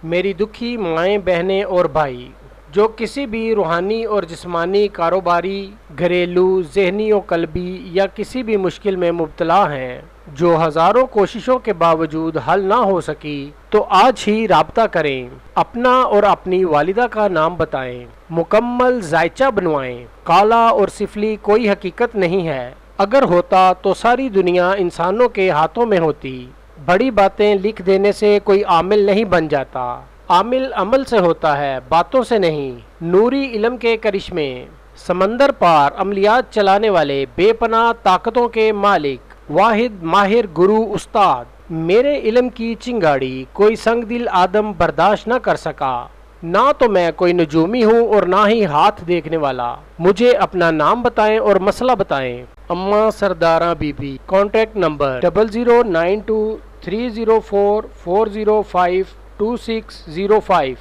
میری دکھی مائیں بہنیں اور بھائی جو کسی بھی روحانی اور جسمانی، کاروباری، گھریلو، ذہنی و قلبی یا کسی بھی مشکل میں مبتلا ہیں، جو ہزاروں کوششوں کے باوجود حل نہ ہو سکی، تو آج ہی رابطہ کریں، اپنا اور اپنی والدہ کا نام بتائیں، مکمل ذائچہ بنوائیں۔ کالا اور سفلی کوئی حقیقت نہیں ہے، اگر ہوتا تو ساری دنیا انسانوں کے ہاتھوں میں ہوتی۔ بڑی باتیں لکھ دینے سے کوئی عامل نہیں بن جاتا، عامل عمل سے ہوتا ہے، باتوں سے نہیں۔ نوری علم کے کرشمے، سمندر پار عملیات چلانے والے، بے پناہ طاقتوں کے مالک، واحد ماہر گرو استاد، میرے علم کی چنگاڑی کوئی سنگ دل آدم برداشت نہ کر سکا۔ نہ تو میں کوئی نجومی ہوں اور نہ ہی ہاتھ دیکھنے والا۔ مجھے اپنا نام بتائیں اور مسئلہ بتائیں۔ اماں سرداراں بی بی۔ Contact number 00923044052605